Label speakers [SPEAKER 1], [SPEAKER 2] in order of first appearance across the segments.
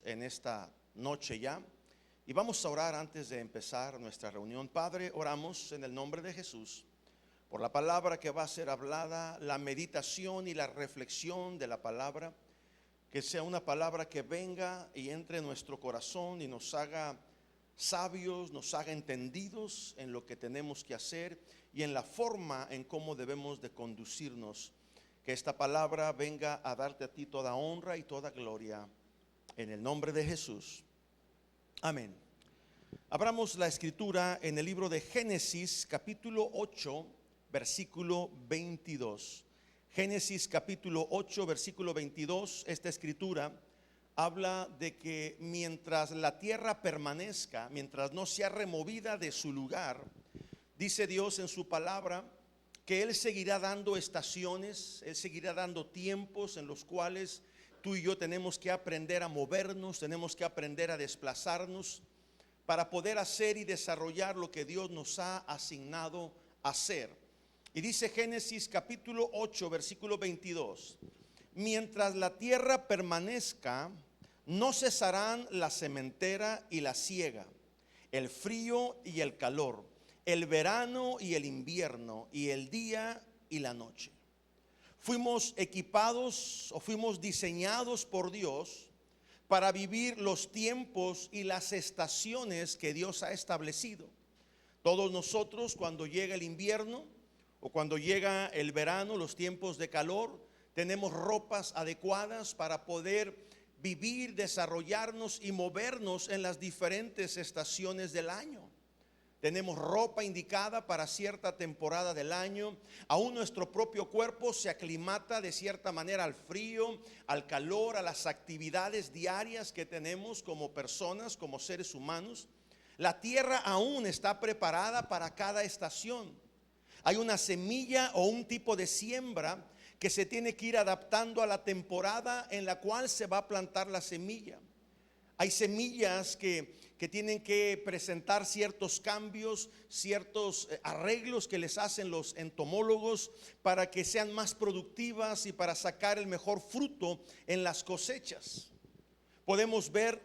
[SPEAKER 1] en esta noche ya. Y vamos a orar antes de empezar nuestra reunión. Padre, oramos en el nombre de Jesús por la palabra que va a ser hablada, la meditación y la reflexión de la palabra. Que sea una palabra que venga y entre en nuestro corazón y nos haga sabios, nos haga entendidos en lo que tenemos que hacer y en la forma en cómo debemos de conducirnos. Que esta palabra venga a darte a ti toda honra y toda gloria, en el nombre de Jesús. Amén. Abramos la escritura en el libro de Génesis capítulo 8, versículo 22. Génesis capítulo 8, versículo 22. Esta escritura habla de que mientras la tierra permanezca, mientras no sea removida de su lugar, dice Dios en su palabra que Él seguirá dando estaciones, Él seguirá dando tiempos en los cuales tú y yo tenemos que aprender a movernos, tenemos que aprender a desplazarnos para poder hacer y desarrollar lo que Dios nos ha asignado hacer. Y dice Génesis capítulo 8, versículo 22: mientras la tierra permanezca, no cesarán la sementera y la siega, el frío y el calor, el verano y el invierno, y el día y la noche. Fuimos equipados o fuimos diseñados por Dios para vivir los tiempos y las estaciones que Dios ha establecido. Todos nosotros, cuando llega el invierno o cuando llega el verano, los tiempos de calor, tenemos ropas adecuadas para poder vivir, desarrollarnos y movernos en las diferentes estaciones del año. Tenemos ropa indicada para cierta temporada del año. Aún nuestro propio cuerpo se aclimata de cierta manera al frío, al calor, a las actividades diarias que tenemos como personas, como seres humanos. La tierra aún está preparada para cada estación. Hay una semilla o un tipo de siembra que se tiene que ir adaptando a la temporada en la cual se va a plantar la semilla. Hay semillas que tienen que presentar ciertos cambios, ciertos arreglos que les hacen los entomólogos para que sean más productivas y para sacar el mejor fruto en las cosechas. Podemos ver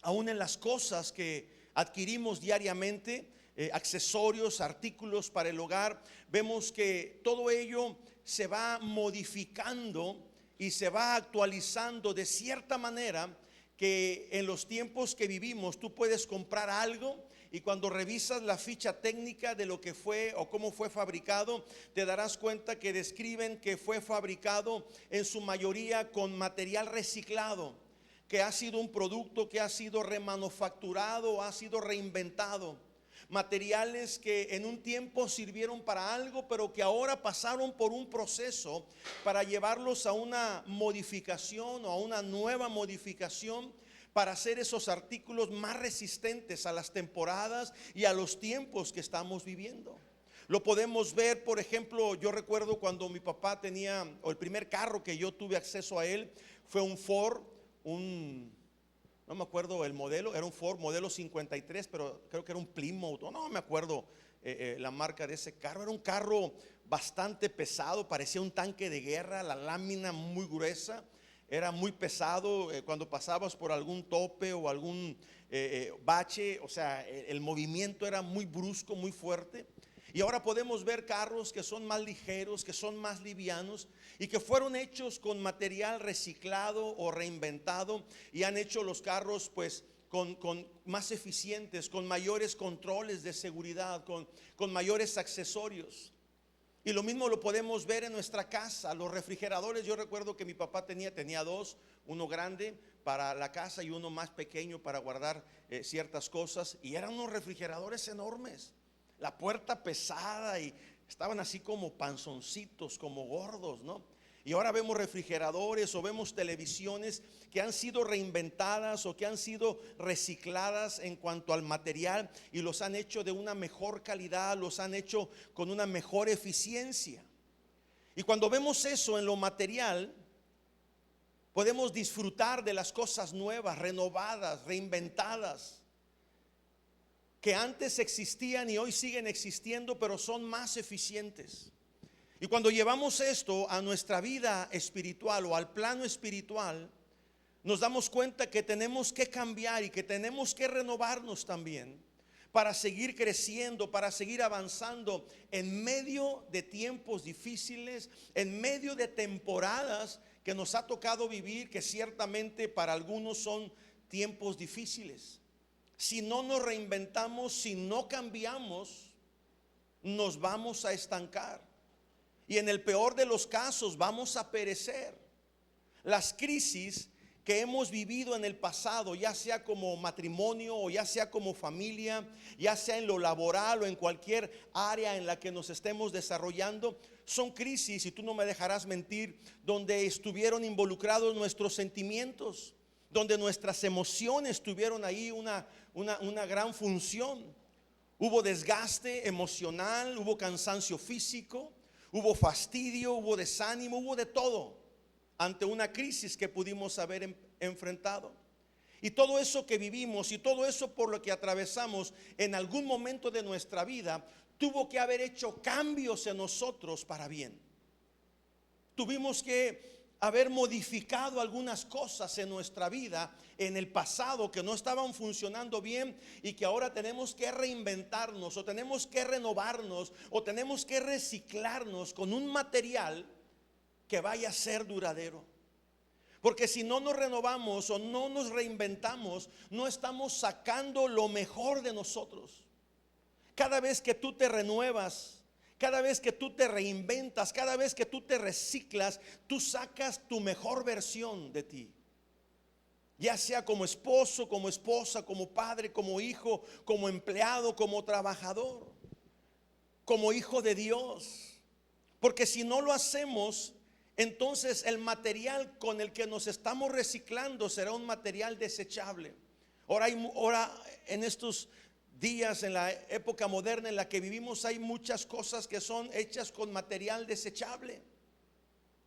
[SPEAKER 1] aún en las cosas que adquirimos diariamente, accesorios, artículos para el hogar, vemos que todo ello se va modificando y se va actualizando de cierta manera que en los tiempos que vivimos tú puedes comprar algo y cuando revisas la ficha técnica de lo que fue o cómo fue fabricado, te darás cuenta que describen que fue fabricado en su mayoría con material reciclado, que ha sido un producto que ha sido remanufacturado, ha sido reinventado. Materiales que en un tiempo sirvieron para algo, pero que ahora pasaron por un proceso para llevarlos a una modificación o a una nueva modificación para hacer esos artículos más resistentes a las temporadas y a los tiempos que estamos viviendo. Lo podemos ver, por ejemplo, yo recuerdo cuando mi papá tenía, o el primer carro que yo tuve acceso a él fue un Ford, no me acuerdo el modelo, era un Ford modelo 53, pero creo que era un Plymouth, no me acuerdo la marca de ese carro. Era un carro bastante pesado, parecía un tanque de guerra, la lámina muy gruesa, era muy pesado. Cuando pasabas por algún tope o algún bache, o sea, el movimiento era muy brusco, muy fuerte. Y ahora podemos ver carros que son más ligeros, que son más livianos y que fueron hechos con material reciclado o reinventado y han hecho los carros pues con más eficientes, con mayores controles de seguridad, con mayores accesorios. Y lo mismo lo podemos ver en nuestra casa, los refrigeradores. Yo recuerdo que mi papá tenía dos, uno grande para la casa y uno más pequeño para guardar ciertas cosas, y eran unos refrigeradores enormes. La puerta pesada y estaban así como panzoncitos, como gordos, ¿no? Y ahora vemos refrigeradores o vemos televisiones que han sido reinventadas o que han sido recicladas en cuanto al material y los han hecho de una mejor calidad, los han hecho con una mejor eficiencia. Y cuando vemos eso en lo material, podemos disfrutar de las cosas nuevas, renovadas, reinventadas, que antes existían y hoy siguen existiendo, pero son más eficientes. Y cuando llevamos esto a nuestra vida espiritual o al plano espiritual, nos damos cuenta que tenemos que cambiar y que tenemos que renovarnos también para seguir creciendo, para seguir avanzando en medio de tiempos difíciles, en medio de temporadas que nos ha tocado vivir, que ciertamente para algunos son tiempos difíciles. Si no nos reinventamos, si no cambiamos, nos vamos a estancar. Y en el peor de los casos vamos a perecer. Las crisis que hemos vivido en el pasado, ya sea como matrimonio o ya sea como familia, ya sea en lo laboral o en cualquier área en la que nos estemos desarrollando, son crisis, y tú no me dejarás mentir, donde estuvieron involucrados nuestros sentimientos, donde nuestras emociones tuvieron ahí una gran función. Hubo desgaste emocional, hubo cansancio físico, hubo fastidio, hubo desánimo, hubo de todo ante una crisis que pudimos haber enfrentado. Y todo eso que vivimos y todo eso por lo que atravesamos en algún momento de nuestra vida tuvo que haber hecho cambios en nosotros para bien. Tuvimos que haber modificado algunas cosas en nuestra vida en el pasado que no estaban funcionando bien y que ahora tenemos que reinventarnos o tenemos que renovarnos o tenemos que reciclarnos con un material que vaya a ser duradero. Porque si no nos renovamos o no nos reinventamos, no estamos sacando lo mejor de nosotros. Cada vez que tú te renuevas, cada vez que tú te reinventas, cada vez que tú te reciclas, tú sacas tu mejor versión de ti. Ya sea como esposo, como esposa, como padre, como hijo, como empleado, como trabajador, como hijo de Dios. Porque si no lo hacemos, entonces el material con el que nos estamos reciclando será un material desechable. Ahora en estos días, en la época moderna en la que vivimos, hay muchas cosas que son hechas con material desechable.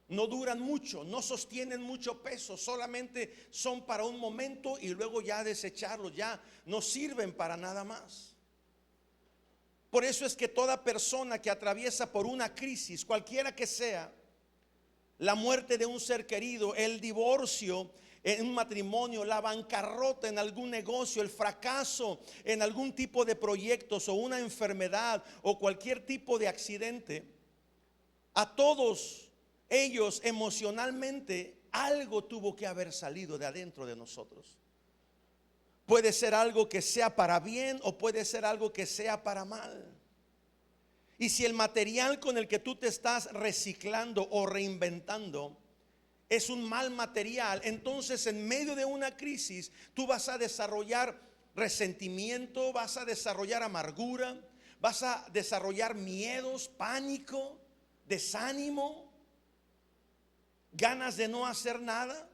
[SPEAKER 1] No duran mucho, no sostienen mucho peso, solamente son para un momento y luego ya desecharlos, ya no sirven para nada más. Por eso es que toda persona que atraviesa por una crisis, cualquiera que sea, la muerte de un ser querido, el divorcio en un matrimonio, la bancarrota en algún negocio, el fracaso en algún tipo de proyectos o una enfermedad o cualquier tipo de accidente, a todos ellos emocionalmente algo tuvo que haber salido de adentro de nosotros. Puede ser algo que sea para bien o puede ser algo que sea para mal. Y si el material con el que tú te estás reciclando o reinventando es un mal material, entonces en medio de una crisis tú vas a desarrollar resentimiento, vas a desarrollar amargura, vas a desarrollar miedos, pánico, desánimo, ganas de no hacer nada.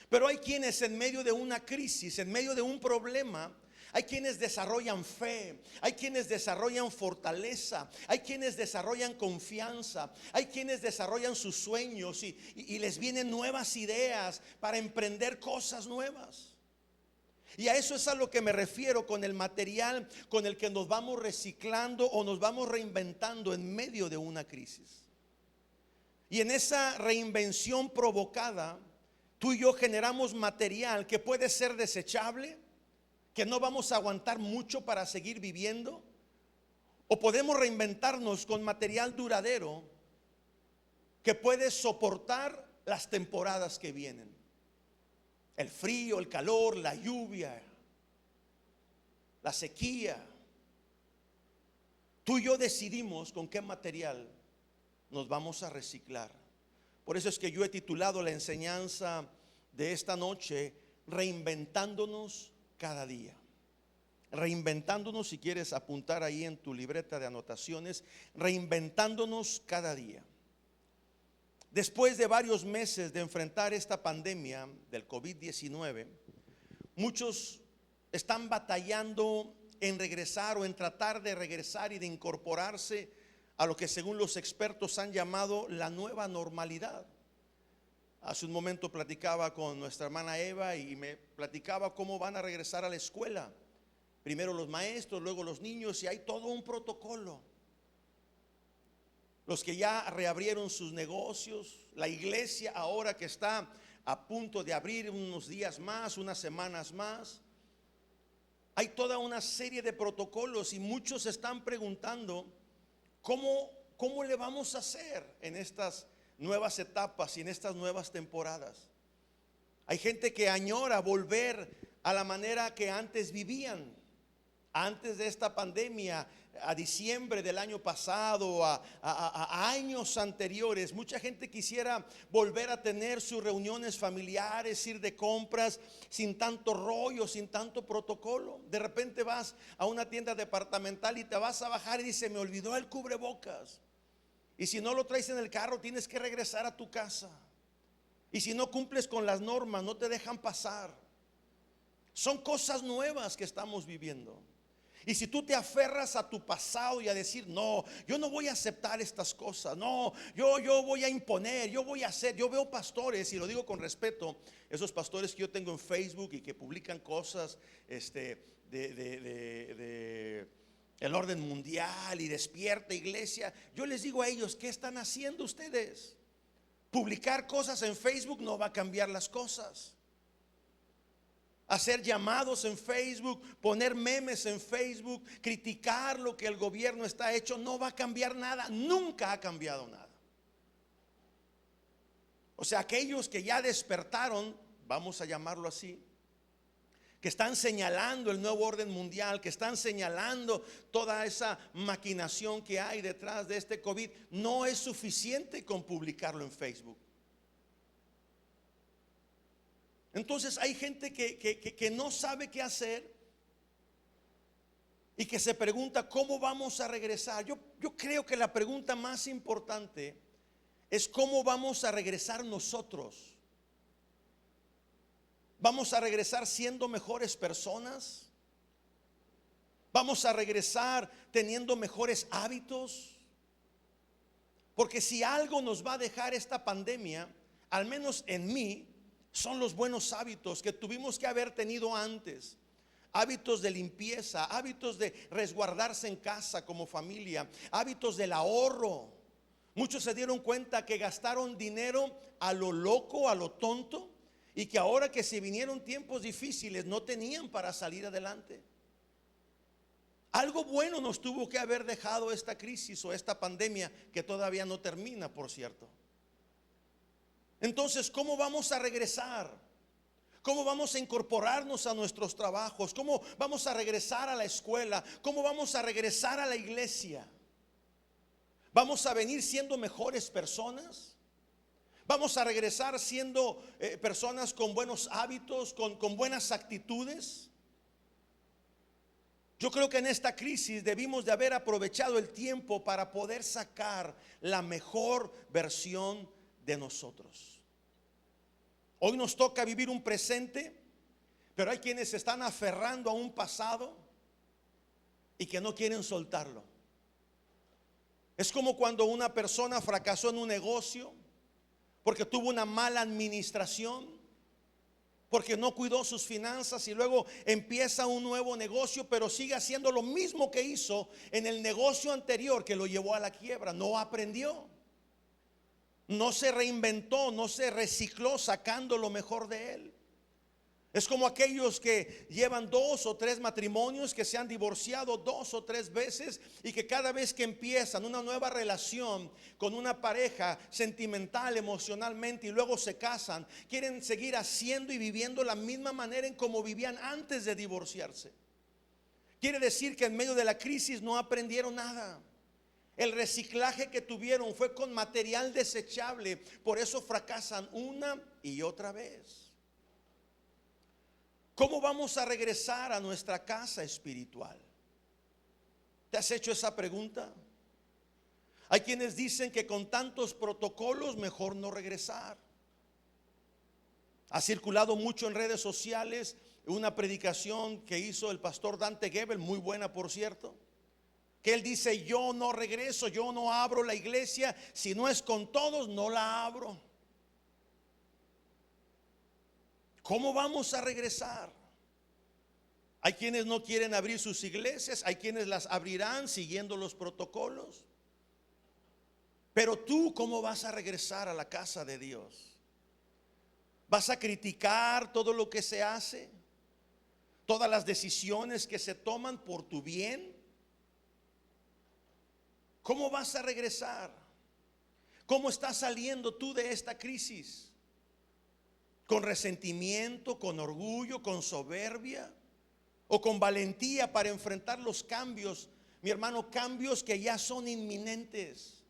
[SPEAKER 1] Pero hay quienes en medio de una crisis, en medio de un problema, hay quienes desarrollan fe, hay quienes desarrollan fortaleza, hay quienes desarrollan confianza, hay quienes desarrollan sus sueños y les vienen nuevas ideas para emprender cosas nuevas. Y a eso es a lo que me refiero con el material con el que nos vamos reciclando o nos vamos reinventando en medio de una crisis. Y en esa reinvención provocada, tú y yo generamos material que puede ser desechable, que no vamos a aguantar mucho para seguir viviendo, o podemos reinventarnos con material duradero que puede soportar las temporadas que vienen. El frío, el calor, la lluvia, la sequía. Tú y yo decidimos con qué material nos vamos a reciclar. Por eso es que yo he titulado la enseñanza de esta noche, Reinventándonos cada día. Reinventándonos, si quieres apuntar ahí en tu libreta de anotaciones, reinventándonos cada día. Después de varios meses de enfrentar esta pandemia del COVID-19, muchos están batallando en regresar o en tratar de regresar y de incorporarse a lo que según los expertos han llamado la nueva normalidad. Hace un momento platicaba con nuestra hermana Eva y me platicaba cómo van a regresar a la escuela. Primero los maestros, luego los niños, y hay todo un protocolo. Los que ya reabrieron sus negocios, la iglesia ahora que está a punto de abrir unos días más, unas semanas más. Hay toda una serie de protocolos y muchos están preguntando cómo le vamos a hacer en estas nuevas etapas y en estas nuevas temporadas. Hay gente que añora volver a la manera que antes vivían, antes de esta pandemia, a diciembre del año pasado, a años anteriores. Mucha gente quisiera volver a tener sus reuniones familiares, ir de compras sin tanto rollo, sin tanto protocolo. De repente vas a una tienda departamental y te vas a bajar y dice: me olvidó el cubrebocas. Y si no lo traes en el carro, tienes que regresar a tu casa. Y si no cumples con las normas, no te dejan pasar. Son cosas nuevas que estamos viviendo. Y si tú te aferras a tu pasado y a decir: no, yo no voy a aceptar estas cosas, no, yo voy a imponer, yo voy a hacer. Yo veo pastores, y lo digo con respeto, esos pastores que yo tengo en Facebook y que publican cosas de el orden mundial y Despierta Iglesia. Yo les digo a ellos: ¿qué están haciendo ustedes? Publicar cosas en Facebook no va a cambiar las cosas. Hacer llamados en Facebook, poner memes en Facebook, criticar lo que el gobierno está hecho, no va a cambiar nada. Nunca ha cambiado nada. O sea, aquellos que ya despertaron, vamos a llamarlo así, que están señalando el nuevo orden mundial, que están señalando toda esa maquinación que hay detrás de este COVID, no es suficiente con publicarlo en Facebook. Entonces hay gente que no sabe qué hacer y que se pregunta: ¿cómo vamos a regresar? Yo creo que la pregunta más importante es: ¿cómo vamos a regresar nosotros? ¿Vamos a regresar siendo mejores personas? ¿Vamos a regresar teniendo mejores hábitos? Porque si algo nos va a dejar esta pandemia, al menos en mí, son los buenos hábitos que tuvimos que haber tenido antes. Hábitos de limpieza, hábitos de resguardarse en casa como familia, hábitos del ahorro. Muchos se dieron cuenta que gastaron dinero a lo loco, a lo tonto, y que ahora que se vinieron tiempos difíciles no tenían para salir adelante. Algo bueno nos tuvo que haber dejado esta crisis o esta pandemia, que todavía no termina, por cierto. Entonces, ¿cómo vamos a regresar? ¿Cómo vamos a incorporarnos a nuestros trabajos? ¿Cómo vamos a regresar a la escuela? ¿Cómo vamos a regresar a la iglesia? ¿Vamos a venir siendo mejores personas? ¿Vamos a regresar siendo personas con buenos hábitos, con buenas actitudes? Yo creo que en esta crisis debimos de haber aprovechado el tiempo para poder sacar la mejor versión de nosotros. Hoy nos toca vivir un presente, pero hay quienes se están aferrando a un pasado y que no quieren soltarlo. Es como cuando una persona fracasó en un negocio porque tuvo una mala administración, porque no cuidó sus finanzas, y luego empieza un nuevo negocio, pero sigue haciendo lo mismo que hizo en el negocio anterior que lo llevó a la quiebra. No aprendió, no se reinventó, no se recicló sacando lo mejor de él. Es como aquellos que llevan 2 o 3 matrimonios, que se han divorciado 2 o 3 veces, y que cada vez que empiezan una nueva relación con una pareja sentimental, emocionalmente, y luego se casan, quieren seguir haciendo y viviendo la misma manera en como vivían antes de divorciarse. Quiere decir que en medio de la crisis no aprendieron nada. El reciclaje que tuvieron fue con material desechable, por eso fracasan una y otra vez. ¿Cómo vamos a regresar a nuestra casa espiritual? ¿Te has hecho esa pregunta? Hay quienes dicen que con tantos protocolos mejor no regresar. Ha circulado mucho en redes sociales una predicación que hizo el pastor Dante Gebel, muy buena por cierto, que él dice: yo no regreso, yo no abro la iglesia, si no es con todos no la abro. ¿Cómo vamos a regresar? Hay quienes no quieren abrir sus iglesias, hay quienes las abrirán siguiendo los protocolos. Pero tú, ¿cómo vas a regresar a la casa de Dios? ¿Vas a criticar todo lo que se hace? ¿Todas las decisiones que se toman por tu bien? ¿Cómo vas a regresar? ¿Cómo estás saliendo tú de esta crisis? ¿Con resentimiento, con orgullo, con soberbia o con valentía para enfrentar los cambios? Mi hermano, cambios que ya son inminentes,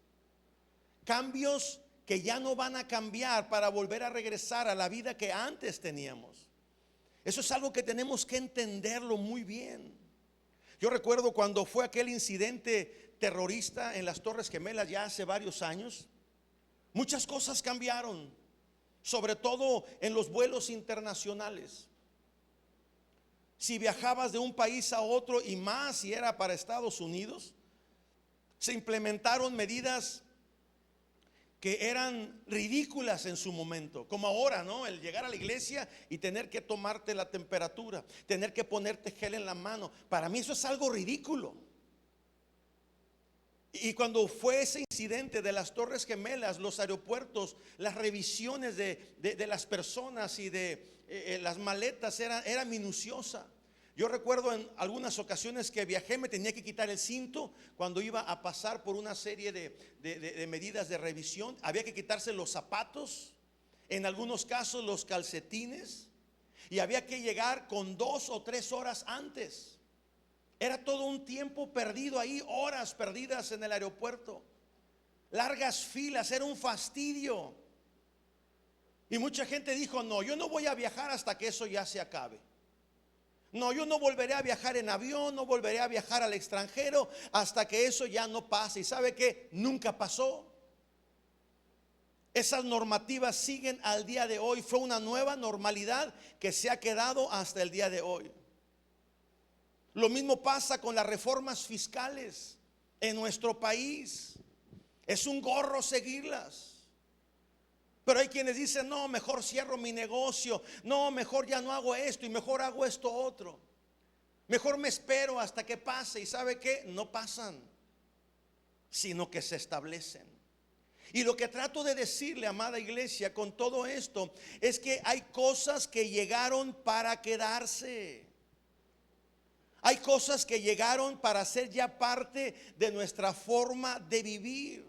[SPEAKER 1] cambios que ya no van a cambiar para volver a regresar a la vida que antes teníamos. Eso es algo que tenemos que entenderlo muy bien. Yo recuerdo cuando fue aquel incidente terrorista en las Torres Gemelas ya hace varios años, muchas cosas cambiaron, sobre todo en los vuelos internacionales. Si viajabas de un país a otro, y más si era para Estados Unidos, se implementaron medidas que eran ridículas en su momento, como ahora, ¿no? El llegar a la iglesia y tener que tomarte la temperatura, tener que ponerte gel en la mano. Para mí eso es algo ridículo. Y cuando fue ese incidente de las Torres Gemelas, los aeropuertos, las revisiones de las personas y de las maletas era minuciosa. Yo recuerdo en algunas ocasiones que viajé, me tenía que quitar el cinto cuando iba a pasar por una serie de medidas de revisión. Había que quitarse los zapatos, en algunos casos los calcetines, y había que llegar con 2 o 3 horas antes. Era todo un tiempo perdido ahí, horas perdidas en el aeropuerto, largas filas, era un fastidio. Y mucha gente dijo: no, yo no voy a viajar hasta que eso ya se acabe. No, yo no volveré a viajar en avión, no volveré a viajar al extranjero hasta que eso ya no pase. ¿Y sabe qué? Nunca pasó. Esas normativas siguen al día de hoy. Fue una nueva normalidad que se ha quedado hasta el día de hoy. Lo mismo pasa con las reformas fiscales en nuestro país. Es un gorro seguirlas. Pero hay quienes dicen: no, mejor cierro mi negocio, no, mejor ya no hago esto y mejor hago esto otro. Mejor me espero hasta que pase. ¿Y sabe qué? No pasan, sino que se establecen. Y lo que trato de decirle, amada iglesia, con todo esto es que hay cosas que llegaron para quedarse. Hay cosas que llegaron para ser ya parte de nuestra forma de vivir.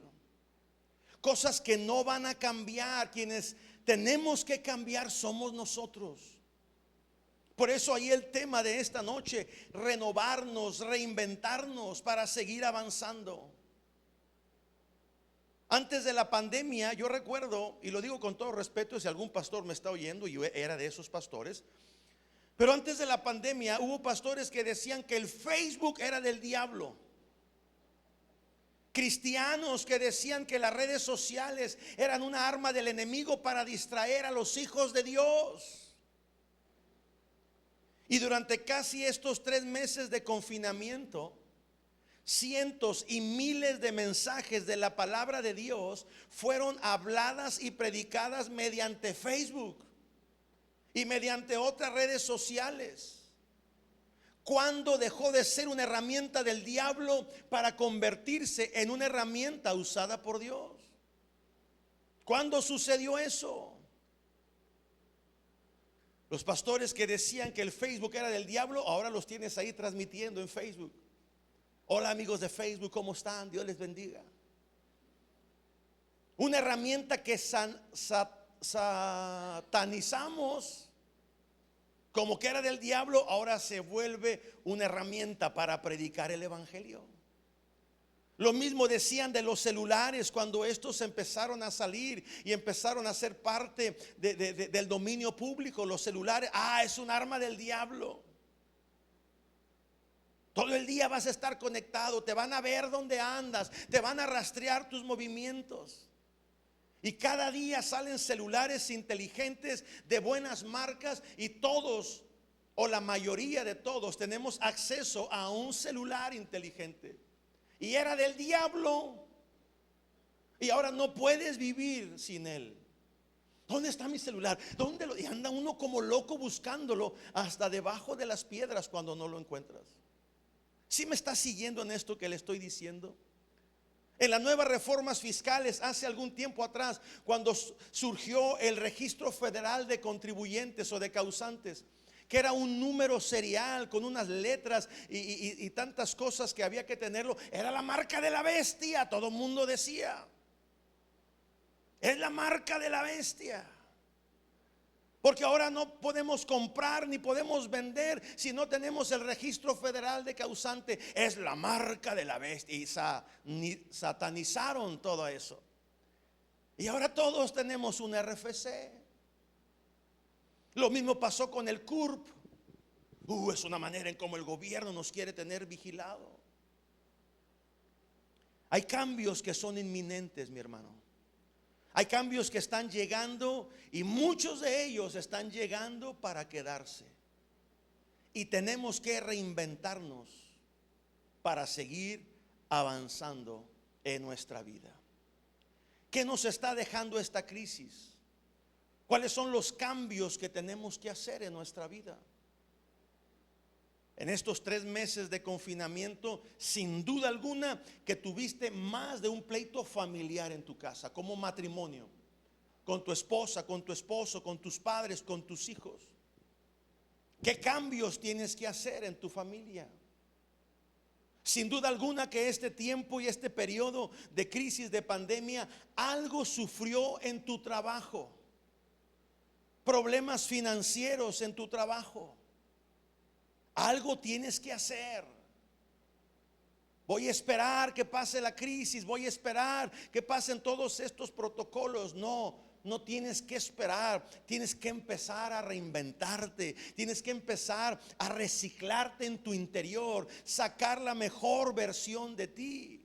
[SPEAKER 1] Cosas que no van a cambiar. Quienes tenemos que cambiar somos nosotros. Por eso ahí el tema de esta noche: renovarnos, reinventarnos para seguir avanzando. Antes de la pandemia, yo recuerdo, y lo digo con todo respeto si algún pastor me está oyendo, y yo era de esos pastores, pero antes de la pandemia hubo pastores que decían que el Facebook era del diablo. Cristianos que decían que las redes sociales eran una arma del enemigo para distraer a los hijos de Dios. Y durante casi estos 3 meses de confinamiento, cientos y miles de mensajes de la palabra de Dios fueron habladas y predicadas mediante Facebook y mediante otras redes sociales. ¿Cuándo dejó de ser una herramienta del diablo para convertirse en una herramienta usada por Dios? ¿Cuándo sucedió eso? Los pastores que decían que el Facebook era del diablo, ahora los tienes ahí transmitiendo en Facebook. Hola amigos de Facebook, ¿cómo están? Dios les bendiga. Una herramienta que satanizamos como que era del diablo, ahora se vuelve una herramienta para predicar el evangelio. Lo mismo decían de los celulares cuando estos empezaron a salir y empezaron a ser parte del dominio público. Los celulares, es un arma del diablo. Todo el día vas a estar conectado, te van a ver dónde andas, te van a rastrear tus movimientos. Y cada día salen celulares inteligentes de buenas marcas, y todos, o la mayoría de todos, tenemos acceso a un celular inteligente. Y era del diablo, y ahora no puedes vivir sin él. ¿Dónde está mi celular? ¿Dónde lo? Y anda uno como loco buscándolo hasta debajo de las piedras cuando no lo encuentras. ¿Sí me está siguiendo en esto que le estoy diciendo? En las nuevas reformas fiscales hace algún tiempo atrás, cuando surgió el registro federal de contribuyentes o de causantes, que era un número serial con unas letras y tantas cosas que había que tenerlo, era la marca de la bestia. Todo el mundo decía: es la marca de la bestia. Porque ahora no podemos comprar ni podemos vender si no tenemos el registro federal de causante. Es la marca de la bestia. Y satanizaron todo eso. Y ahora todos tenemos un RFC. Lo mismo pasó con el CURP. Es una manera en cómo el gobierno nos quiere tener vigilado. Hay cambios que son inminentes, mi hermano. Hay cambios que están llegando y muchos de ellos están llegando para quedarse. Y tenemos que reinventarnos para seguir avanzando en nuestra vida. ¿Qué nos está dejando esta crisis? ¿Cuáles son los cambios que tenemos que hacer en nuestra vida? En estos 3 meses de confinamiento, sin duda alguna que tuviste más de un pleito familiar en tu casa, como matrimonio, con tu esposa, con tu esposo, con tus padres, con tus hijos. ¿Qué cambios tienes que hacer en tu familia? Sin duda alguna que este tiempo y este periodo de crisis, de pandemia, algo sufrió en tu trabajo. Problemas financieros en tu trabajo. Algo tienes que hacer. Voy a esperar que pase la crisis, voy a esperar que pasen todos estos protocolos. No tienes que esperar. Tienes que empezar a reinventarte. Tienes que empezar a reciclarte en tu interior, sacar la mejor versión de ti.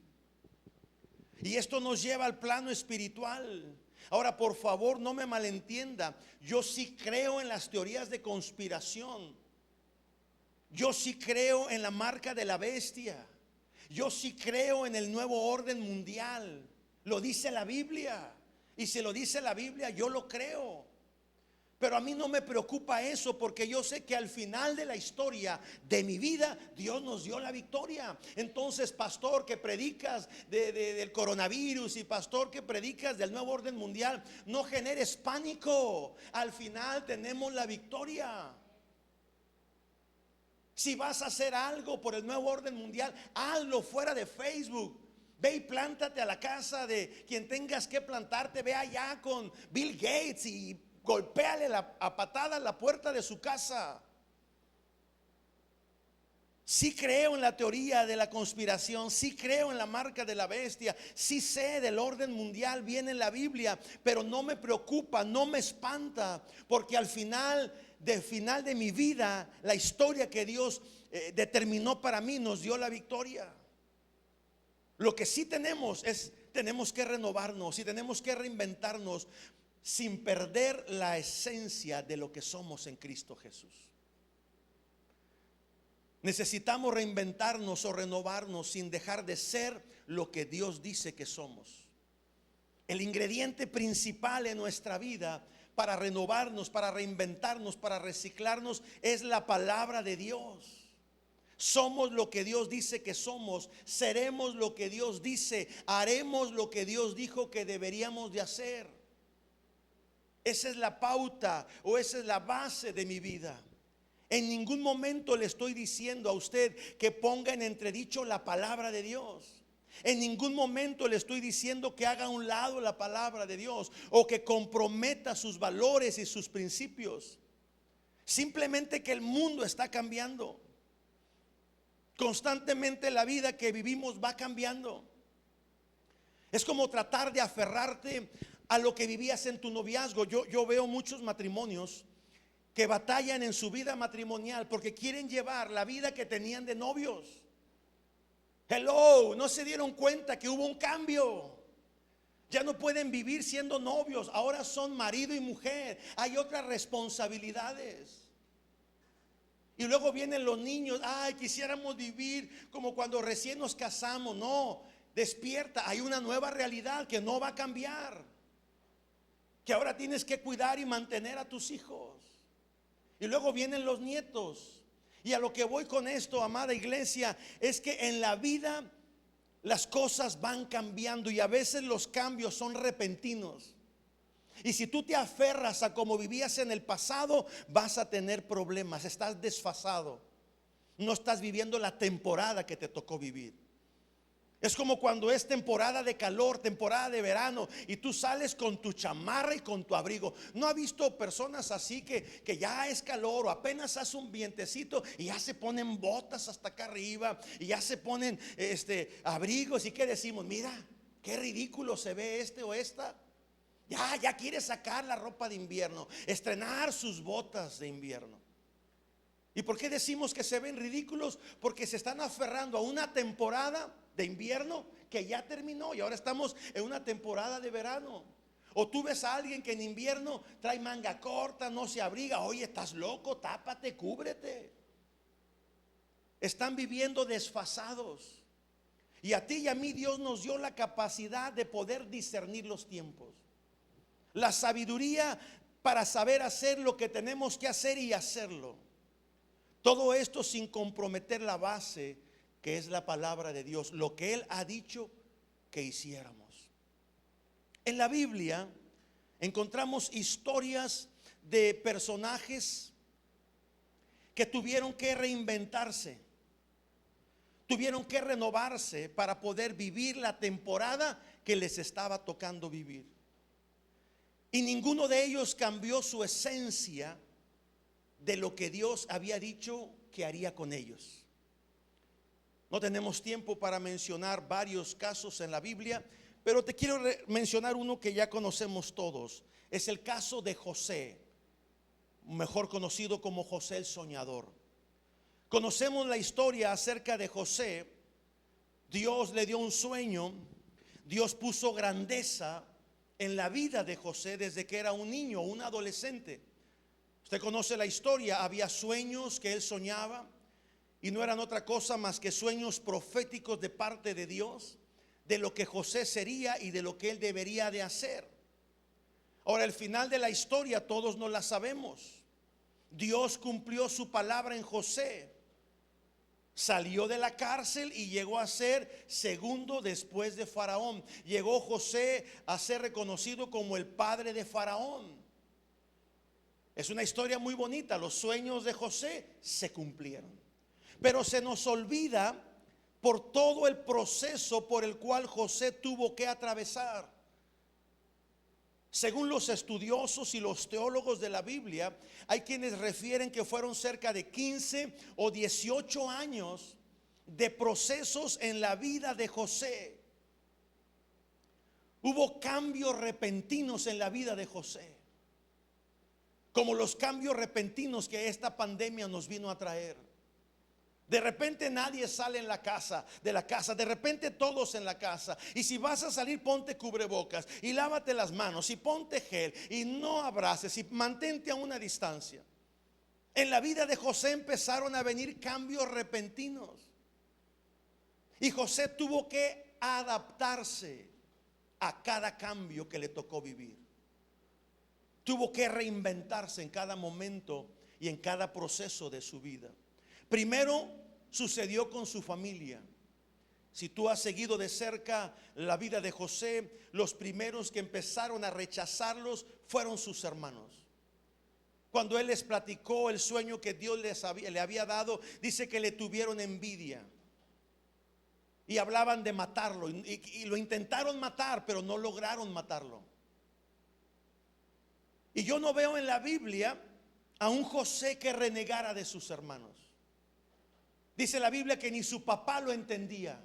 [SPEAKER 1] Y esto nos lleva al plano espiritual. Ahora, por favor, no me malentienda. Yo sí creo en las teorías de conspiración. Yo sí creo en la marca de la bestia. Yo sí creo en el nuevo orden mundial. Lo dice la Biblia. Y si lo dice la Biblia, yo lo creo. Pero a mí no me preocupa eso, porque yo sé que al final de la historia de mi vida, Dios nos dio la victoria. Entonces, pastor que predicas del coronavirus y pastor que predicas del nuevo orden mundial, no generes pánico. Al final tenemos la victoria. Si vas a hacer algo por el nuevo orden mundial, hazlo fuera de Facebook. Ve y plántate a la casa de quien tengas que plantarte. Ve allá con Bill Gates y golpéale a patadas la puerta de su casa. Sí creo en la teoría de la conspiración, sí creo en la marca de la bestia, sí sé del orden mundial, viene en la Biblia, pero no me preocupa, no me espanta, porque al final de mi vida, la historia que Dios determinó para mí nos dio la victoria. Lo que sí tenemos que renovarnos y tenemos que reinventarnos sin perder la esencia de lo que somos en Cristo Jesús. Necesitamos reinventarnos o renovarnos sin dejar de ser lo que Dios dice que somos. El ingrediente principal en nuestra vida para renovarnos, para reinventarnos, para reciclarnos es la palabra de Dios. Somos lo que Dios dice que somos, seremos lo que Dios dice, haremos lo que Dios dijo que deberíamos de hacer. Esa es la pauta o esa es la base de mi vida. En ningún momento le estoy diciendo a usted que ponga en entredicho la palabra de Dios. En ningún momento le estoy diciendo que haga a un lado la palabra de Dios o que comprometa sus valores y sus principios. Simplemente que el mundo está cambiando. Constantemente la vida que vivimos va cambiando. Es como tratar de aferrarte a lo que vivías en tu noviazgo. Yo veo muchos matrimonios que batallan en su vida matrimonial porque quieren llevar la vida que tenían de novios. Hello, no se dieron cuenta que hubo un cambio. Ya no pueden vivir siendo novios, ahora son marido y mujer. Hay otras responsabilidades. Y luego vienen los niños, quisiéramos vivir como cuando recién nos casamos. No, despierta, hay una nueva realidad que no va a cambiar. Que ahora tienes que cuidar y mantener a tus hijos. Y luego vienen los nietos. Y a lo que voy con esto, amada iglesia, es que en la vida Las cosas van cambiando y a veces los cambios son repentinos. Y si tú te aferras a como vivías en el pasado, vas a tener problemas. Estás desfasado. No estás viviendo la temporada que te tocó vivir. Es como cuando es temporada de calor, temporada de verano, y tú sales con tu chamarra y con tu abrigo. ¿No ha visto personas así que ya es calor o apenas hace un vientecito y ya se ponen botas hasta acá arriba y ya se ponen abrigos? ¿Y qué decimos? Mira, qué ridículo se ve este o esta. Ya quiere sacar la ropa de invierno, estrenar sus botas de invierno. ¿Y por qué decimos que se ven ridículos? Porque se están aferrando a una temporada de invierno que ya terminó y ahora estamos en una temporada de verano. O tú ves a alguien que en invierno trae manga corta, no se abriga. Oye, estás loco, tápate, cúbrete. Están viviendo desfasados. Y a ti y a mí Dios nos dio la capacidad de poder discernir los tiempos, la sabiduría para saber hacer lo que tenemos que hacer y hacerlo. Todo esto sin comprometer la base, que es la palabra de Dios, lo que Él ha dicho que hiciéramos. En la Biblia encontramos historias de personajes que tuvieron que reinventarse, tuvieron que renovarse para poder vivir la temporada que les estaba tocando vivir. Y ninguno de ellos cambió su esencia de lo que Dios había dicho que haría con ellos. No tenemos tiempo para mencionar varios casos en la Biblia, pero te quiero mencionar uno que ya conocemos todos. Es el caso de José, mejor conocido como José el soñador. Conocemos la historia acerca de José. Dios le dio un sueño, Dios puso grandeza en la vida de José desde que era un niño, un adolescente. Usted conoce la historia, había sueños que él soñaba y no eran otra cosa más que sueños proféticos de parte de Dios, de lo que José sería y de lo que él debería de hacer. Ahora, el final de la historia todos no la sabemos. Dios cumplió su palabra en José. Salió de la cárcel y llegó a ser segundo después de Faraón. Llegó José a ser reconocido como el padre de Faraón. Es una historia muy bonita. Los sueños de José se cumplieron, pero se nos olvida por todo el proceso por el cual José tuvo que atravesar. Según los estudiosos y los teólogos de la Biblia, hay quienes refieren que fueron cerca de 15 o 18 años de procesos en la vida de José. Hubo cambios repentinos en la vida de José, como los cambios repentinos que esta pandemia nos vino a traer. De repente nadie sale de la casa, de repente todos en la casa. Y si vas a salir, ponte cubrebocas y lávate las manos y ponte gel y no abraces y mantente a una distancia. En la vida de José empezaron a venir cambios repentinos y José tuvo que adaptarse a cada cambio que le tocó vivir. Tuvo que reinventarse en cada momento y en cada proceso de su vida. Primero sucedió con su familia. Si tú has seguido de cerca la vida de José, los primeros que empezaron a rechazarlos fueron sus hermanos. Cuando él les platicó el sueño que Dios le había dado, dice que le tuvieron envidia y hablaban de matarlo y lo intentaron matar, pero no lograron matarlo. Y yo no veo en la Biblia a un José que renegara de sus hermanos. Dice la Biblia que ni su papá lo entendía.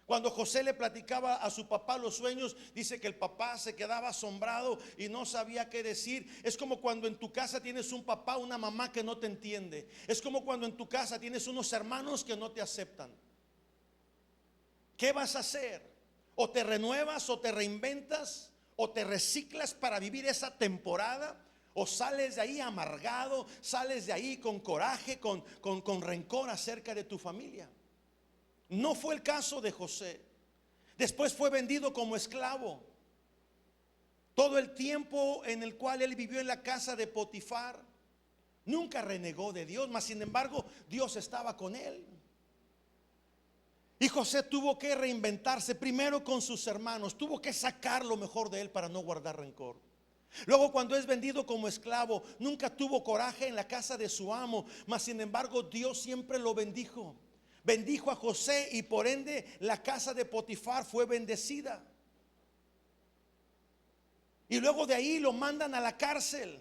[SPEAKER 1] Cuando José le platicaba a su papá los sueños, dice que el papá se quedaba asombrado y no sabía qué decir. Es como cuando en tu casa tienes un papá, una mamá que no te entiende. Es como cuando en tu casa tienes unos hermanos que no te aceptan. ¿Qué vas a hacer? O te renuevas o te reinventas o te reciclas para vivir esa temporada, o sales de ahí amargado, sales de ahí con coraje, con rencor acerca de tu familia. No fue el caso de José. Después fue vendido como esclavo. Todo el tiempo en el cual él vivió en la casa de Potifar, nunca renegó de Dios, mas sin embargo Dios estaba con él. Y José tuvo que reinventarse primero con sus hermanos, tuvo que sacar lo mejor de él para no guardar rencor. Luego, cuando es vendido como esclavo, nunca tuvo coraje en la casa de su amo, mas sin embargo Dios siempre lo bendijo. Bendijo a José y por ende la casa de Potifar fue bendecida. Y luego de ahí lo mandan a la cárcel.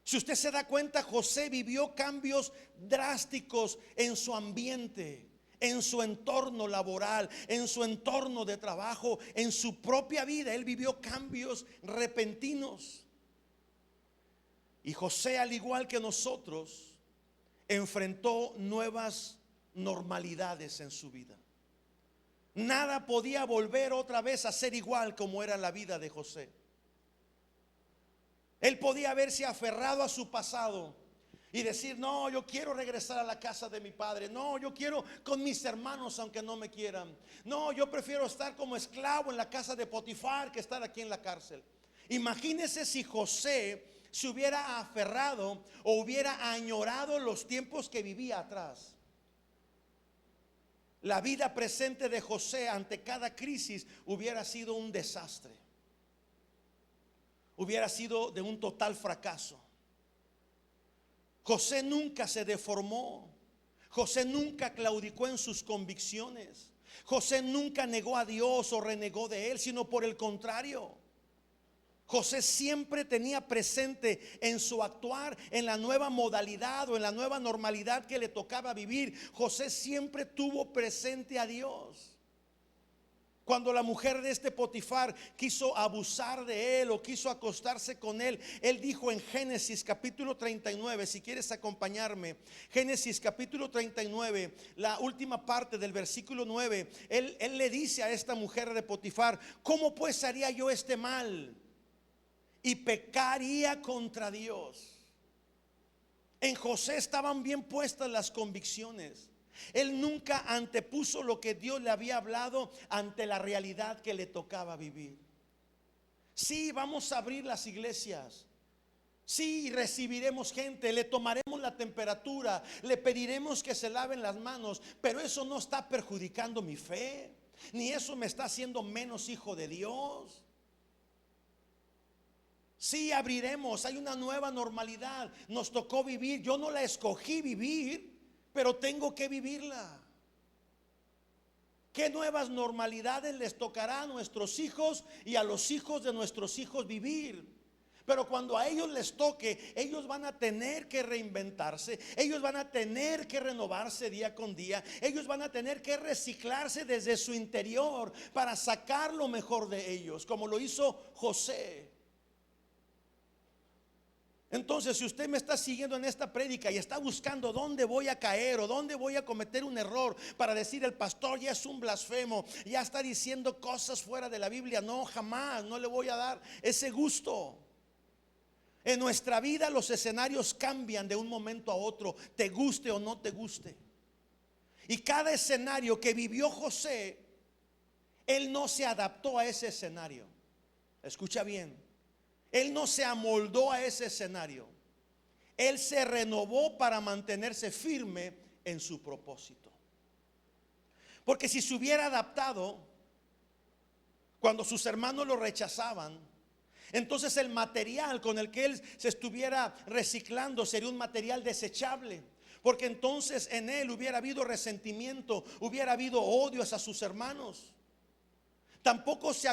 [SPEAKER 1] Si usted se da cuenta, José vivió cambios drásticos en su ambiente, en su entorno laboral, en su entorno de trabajo, en su propia vida. Él vivió cambios repentinos. Y José, al igual que nosotros, enfrentó nuevas normalidades en su vida. Nada podía volver otra vez a ser igual como era la vida de José. Él podía haberse aferrado a su pasado y decir: no, yo quiero regresar a la casa de mi padre. No, yo quiero con mis hermanos aunque no me quieran. No, yo prefiero estar como esclavo en la casa de Potifar que estar aquí en la cárcel. Imagínese si José se hubiera aferrado o hubiera añorado los tiempos que vivía atrás. La vida presente de José ante cada crisis hubiera sido un desastre. Hubiera sido de un total fracaso. José nunca se deformó. José nunca claudicó en sus convicciones. José nunca negó a Dios o renegó de él, sino por el contrario. José siempre tenía presente en su actuar, en la nueva modalidad o en la nueva normalidad que le tocaba vivir. José siempre tuvo presente a Dios. Cuando la mujer de este Potifar quiso abusar de él o quiso acostarse con él, él dijo en Génesis capítulo 39, si quieres acompañarme, Génesis capítulo 39, la última parte del versículo 9, él le dice a esta mujer de Potifar: ¿cómo pues haría yo este mal? Y pecaría contra Dios. En José estaban bien puestas las convicciones. Él nunca antepuso lo que Dios le había hablado ante la realidad que le tocaba vivir. Sí, vamos a abrir las iglesias. Sí, recibiremos gente, le tomaremos la temperatura, le pediremos que se laven las manos, pero eso no está perjudicando mi fe, ni eso me está haciendo menos hijo de Dios. Sí, abriremos, hay una nueva normalidad, nos tocó vivir, yo no la escogí vivir, pero tengo que vivirla. ¿Qué nuevas normalidades les tocará a nuestros hijos y a los hijos de nuestros hijos vivir? Pero cuando a ellos les toque, ellos van a tener que reinventarse, ellos van a tener que renovarse día con día, ellos van a tener que reciclarse desde su interior para sacar lo mejor de ellos, como lo hizo José. Entonces, si usted me está siguiendo en esta prédica y está buscando dónde voy a caer o dónde voy a cometer un error para decir: el pastor ya es un blasfemo, ya está diciendo cosas fuera de la Biblia, no, jamás, no le voy a dar ese gusto. En nuestra vida los escenarios cambian de un momento a otro, te guste o no te guste. Y cada escenario que vivió José, él no se adaptó a ese escenario. Escucha bien. Él no se amoldó a ese escenario. Él se renovó para mantenerse firme en su propósito. Porque si se hubiera adaptado cuando sus hermanos lo rechazaban, entonces el material con el que él se estuviera reciclando sería un material desechable. Porque entonces en él hubiera habido resentimiento, hubiera habido odio hacia sus hermanos. Tampoco se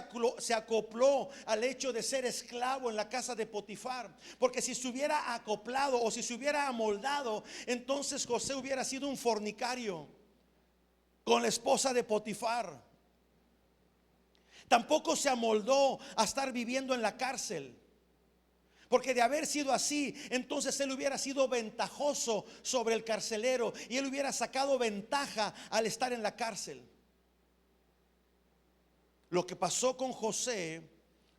[SPEAKER 1] acopló al hecho de ser esclavo en la casa de Potifar, porque si se hubiera acoplado o si se hubiera amoldado, entonces José hubiera sido un fornicario con la esposa de Potifar. Tampoco se amoldó a estar viviendo en la cárcel, porque de haber sido así, entonces él hubiera sido ventajoso sobre el carcelero y él hubiera sacado ventaja al estar en la cárcel. Lo que pasó con José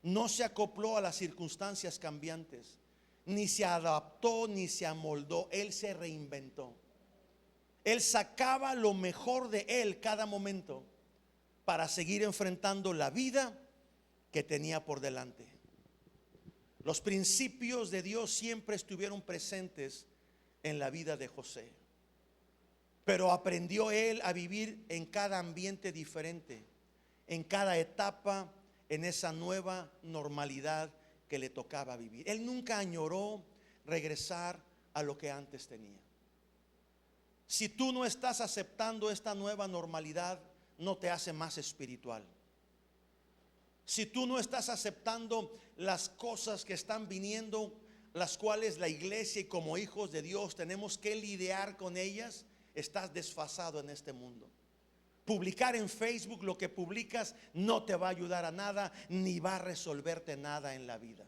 [SPEAKER 1] no se acopló a las circunstancias cambiantes, ni se adaptó ni se amoldó. Él se reinventó. Él sacaba lo mejor de él cada momento para seguir enfrentando la vida que tenía por delante. Los principios de Dios siempre estuvieron presentes en la vida de José. Pero aprendió él a vivir en cada ambiente diferente, en cada etapa, en esa nueva normalidad que le tocaba vivir. Él nunca añoró regresar a lo que antes tenía. Si tú no estás aceptando esta nueva normalidad, no te hace más espiritual. Si tú no estás aceptando las cosas que están viniendo, las cuales la iglesia y como hijos de Dios tenemos que lidiar con ellas, estás desfasado en este mundo. Publicar en Facebook lo que publicas no te va a ayudar a nada, ni va a resolverte nada en la vida.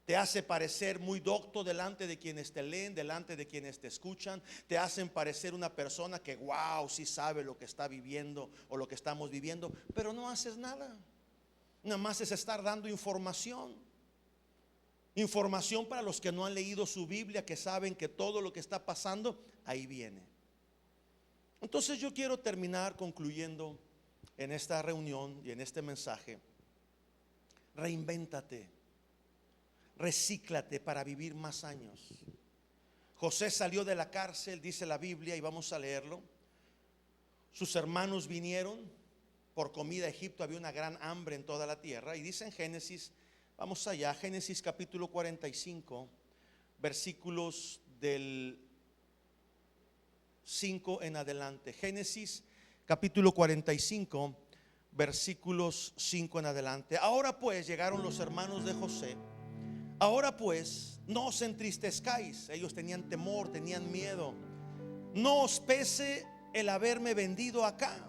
[SPEAKER 1] Te hace parecer muy docto delante de quienes te leen, delante de quienes te escuchan. Te hacen parecer una persona que wow, sí sabe lo que está viviendo o lo que estamos viviendo, pero no haces nada. Nada más es estar dando información. Información para los que no han leído su Biblia, que saben que todo lo que está pasando ahí viene. Entonces yo quiero terminar concluyendo en esta reunión y en este mensaje. Reinvéntate, recíclate para vivir más años. José salió de la cárcel, dice la Biblia, y vamos a leerlo. Sus hermanos vinieron por comida a Egipto, había una gran hambre en toda la tierra. Y dice en Génesis, vamos allá, Génesis capítulo 45, versículos del 5 en adelante. Génesis capítulo 45, versículos 5 en adelante. Ahora pues llegaron los hermanos de José. Ahora pues no os entristezcáis. Ellos tenían temor, tenían miedo. No os pese el haberme vendido acá.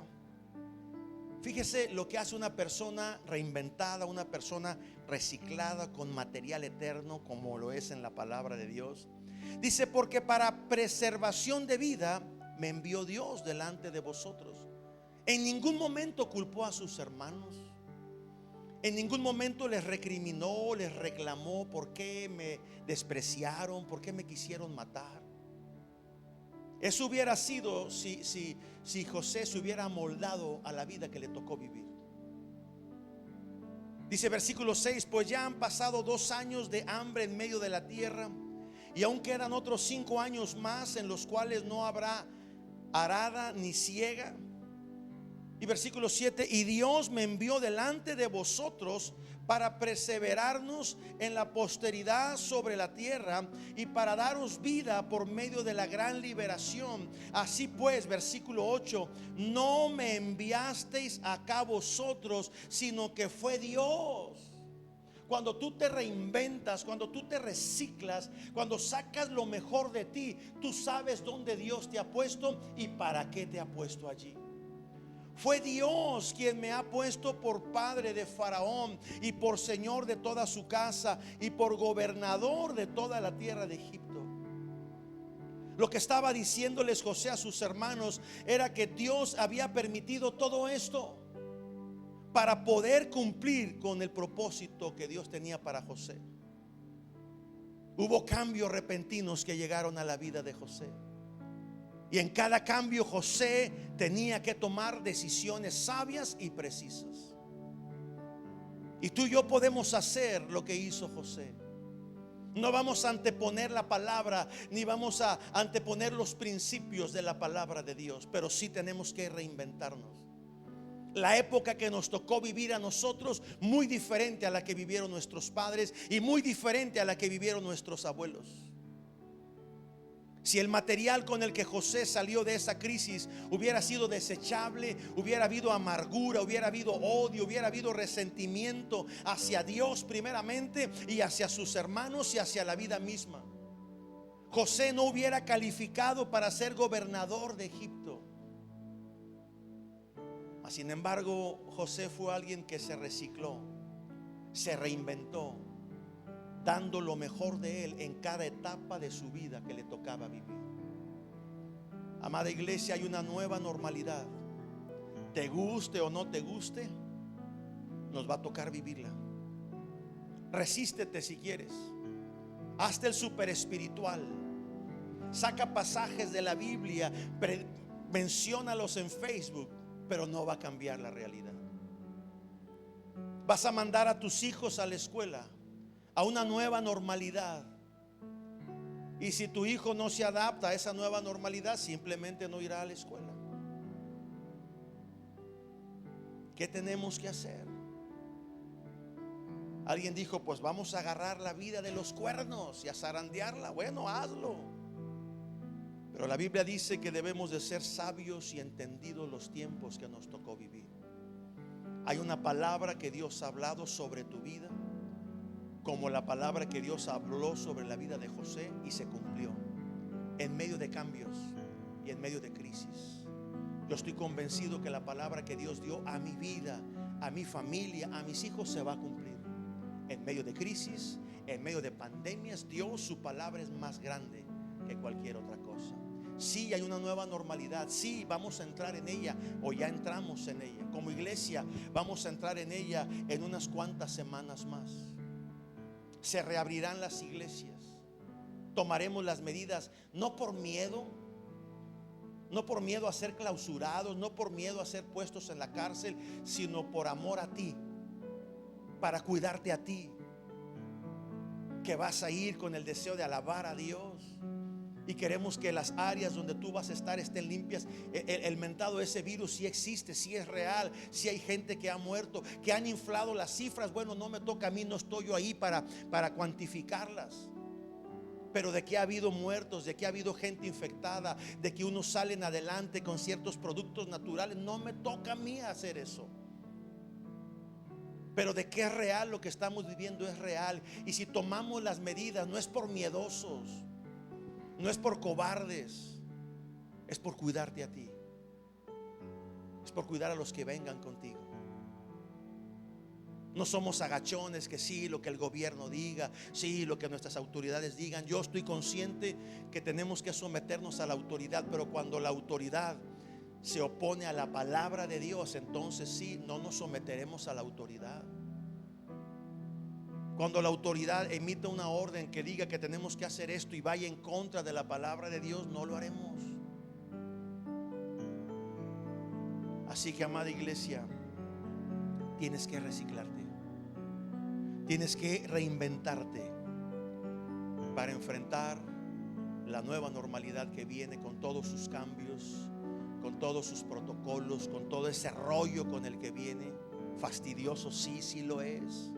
[SPEAKER 1] Fíjese lo que hace una persona reinventada, una persona reciclada con material eterno, como lo es en la palabra de Dios. Dice, porque para preservación de vida me envió Dios delante de vosotros. En ningún momento culpó a sus hermanos. En ningún momento les recriminó, les reclamó por qué me despreciaron, por qué me quisieron matar. Eso hubiera sido si José se hubiera amoldado a la vida que le tocó vivir. Dice versículo 6, pues ya han pasado 2 años de hambre en medio de la tierra, y aún quedan otros 5 años más en los cuales no habrá arada ni siega. Y versículo 7, y Dios me envió delante de vosotros para perseverarnos en la posteridad sobre la tierra y para daros vida por medio de la gran liberación. Así pues, versículo 8, no me enviasteis acá vosotros, sino que fue Dios. Cuando tú te reinventas, cuando tú te reciclas, cuando sacas lo mejor de ti, tú sabes dónde Dios te ha puesto y para qué te ha puesto allí. Fue Dios quien me ha puesto por padre de Faraón y por señor de toda su casa y por gobernador de toda la tierra de Egipto. Lo que estaba diciéndoles José a sus hermanos era que Dios había permitido todo esto para poder cumplir con el propósito que Dios tenía para José. Hubo cambios repentinos que llegaron a la vida de José. Y en cada cambio José tenía que tomar decisiones sabias y precisas. Y tú y yo podemos hacer lo que hizo José. No vamos a anteponer la palabra, ni vamos a anteponer los principios de la palabra de Dios, pero sí tenemos que reinventarnos. La época que nos tocó vivir a nosotros, muy diferente a la que vivieron nuestros padres y muy diferente a la que vivieron nuestros abuelos. Si el material con el que José salió de esa crisis hubiera sido desechable, hubiera habido amargura, hubiera habido odio, hubiera habido resentimiento hacia Dios primeramente y hacia sus hermanos y hacia la vida misma, José no hubiera calificado para ser gobernador de Egipto. Sin embargo, José fue alguien que se recicló, se reinventó, dando lo mejor de él en cada etapa de su vida que le tocaba vivir. Amada iglesia, hay una nueva normalidad. Te guste o no te guste, nos va a tocar vivirla. Resístete si quieres. Hazte el super espiritual. Saca pasajes de la Biblia, menciónalos en Facebook, pero no va a cambiar la realidad. Vas a mandar a tus hijos a la escuela, a una nueva normalidad, Y si tu hijo no se adapta a esa nueva normalidad, simplemente no irá a la escuela. ¿Qué tenemos que hacer? Alguien dijo, pues vamos a agarrar la vida de los cuernos y a zarandearla. Bueno, hazlo. Pero la Biblia dice que debemos de ser sabios y entendidos los tiempos que nos tocó vivir. Hay una palabra que Dios ha hablado sobre tu vida, como la palabra que Dios habló sobre la vida de José, y se cumplió en medio de cambios y en medio de crisis. Yo estoy convencido que la palabra que Dios dio a mi vida, a mi familia, a mis hijos, se va a cumplir. En medio de crisis, en medio de pandemias, Dios, su palabra es más grande que cualquier otra cosa. Sí, hay una nueva normalidad. Sí, vamos a entrar en ella, o ya entramos en ella. Como iglesia vamos a entrar en ella en unas cuantas semanas más. Se reabrirán las iglesias. Tomaremos las medidas, no por miedo, no por miedo a ser clausurados, no por miedo a ser puestos en la cárcel, sino por amor a ti, para cuidarte a ti, que vas a ir con el deseo de alabar a Dios. Y queremos que las áreas donde tú vas a estar estén limpias. El mentado ese virus sí existe, sí es real, sí hay gente que ha muerto, que han inflado las cifras. Bueno, no me toca a mí, no estoy yo ahí para cuantificarlas. Pero de que ha habido muertos, de que ha habido gente infectada, de que unos salen adelante con ciertos productos naturales, no me toca a mí hacer eso. Pero de que es real lo que estamos viviendo, es real. Y si tomamos las medidas, no es por miedosos, no es por cobardes, es por cuidarte a ti, es por cuidar a los que vengan contigo. No somos agachones que sí, lo que el gobierno diga, sí, lo que nuestras autoridades digan. Yo estoy consciente que tenemos que someternos a la autoridad, pero cuando la autoridad se opone a la palabra de Dios, entonces sí, no nos someteremos a la autoridad. Cuando la autoridad emite una orden que diga que tenemos que hacer esto y vaya en contra de la palabra de Dios, no lo haremos. Así que, amada iglesia, tienes que reciclarte, tienes que reinventarte para enfrentar la nueva normalidad que viene, con todos sus cambios, con todos sus protocolos, con todo ese rollo con el que viene. Fastidioso, sí, sí lo es,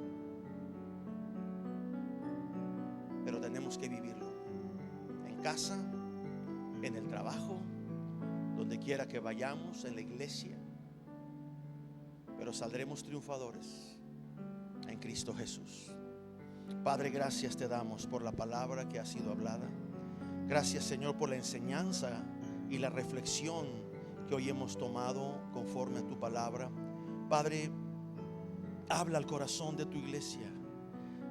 [SPEAKER 1] pero tenemos que vivirlo en casa, en el trabajo, donde quiera que vayamos, en la iglesia. Pero saldremos triunfadores en Cristo Jesús. Padre, gracias te damos por la palabra que ha sido hablada. Gracias, Señor, por la enseñanza y la reflexión que hoy hemos tomado conforme a tu palabra. Padre, habla al corazón de tu iglesia.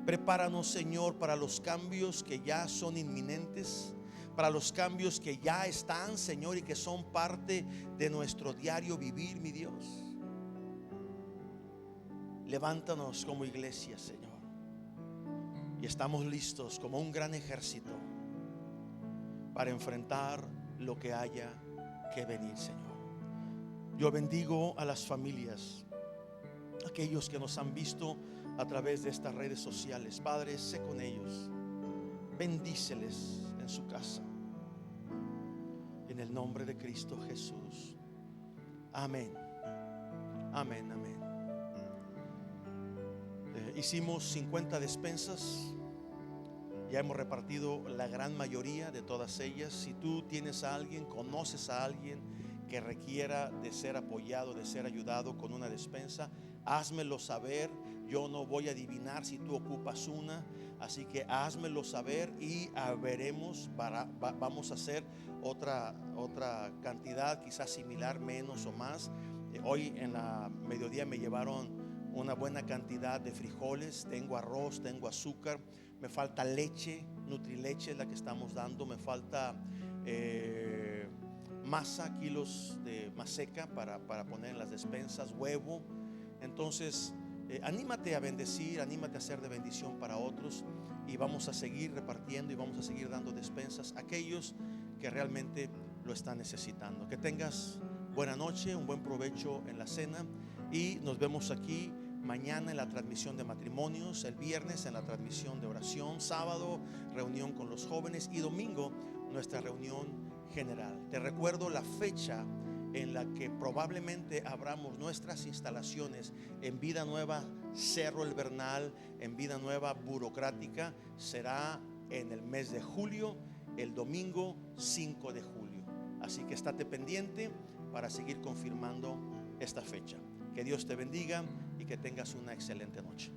[SPEAKER 1] Prepáranos, Señor, para los cambios que ya son inminentes, para los cambios que ya están, Señor, y que son parte de nuestro diario vivir, mi Dios. Levántanos como iglesia, Señor, y estamos listos como un gran ejército para enfrentar lo que haya que venir, Señor. Yo bendigo a las familias, aquellos que nos han visto a través de estas redes sociales. Padre, sé con ellos, bendíceles en su casa, en el nombre de Cristo Jesús. Amén, amén, amén. Hicimos 50 despensas, ya hemos repartido la gran mayoría de todas ellas. Si tú tienes a alguien, conoces a alguien que requiera de ser apoyado, de ser ayudado con una despensa, házmelo saber. Yo no voy a adivinar si tú ocupas una, así que házmelo saber y veremos. Vamos a hacer otra cantidad, quizás similar, menos o más. Hoy en la mediodía me llevaron una buena cantidad de frijoles, tengo arroz, tengo azúcar, me falta leche, Nutrileche es la que estamos dando, me falta masa, kilos de maseca para poner en las despensas, huevo. Entonces anímate a bendecir, anímate a ser de bendición para otros, y vamos a seguir repartiendo y vamos a seguir dando despensas a aquellos que realmente lo están necesitando. Que tengas buena noche, un buen provecho en la cena, y nos vemos aquí mañana en la transmisión de matrimonios, el viernes en la transmisión de oración, sábado reunión con los jóvenes y domingo nuestra reunión general. Te recuerdo la fecha en la que probablemente abramos nuestras instalaciones en Vida Nueva Cerro El Bernal, en Vida Nueva Burocrática. Será en el mes de julio, el domingo 5 de julio. Así que estate pendiente para seguir confirmando esta fecha. Que Dios te bendiga y que tengas una excelente noche.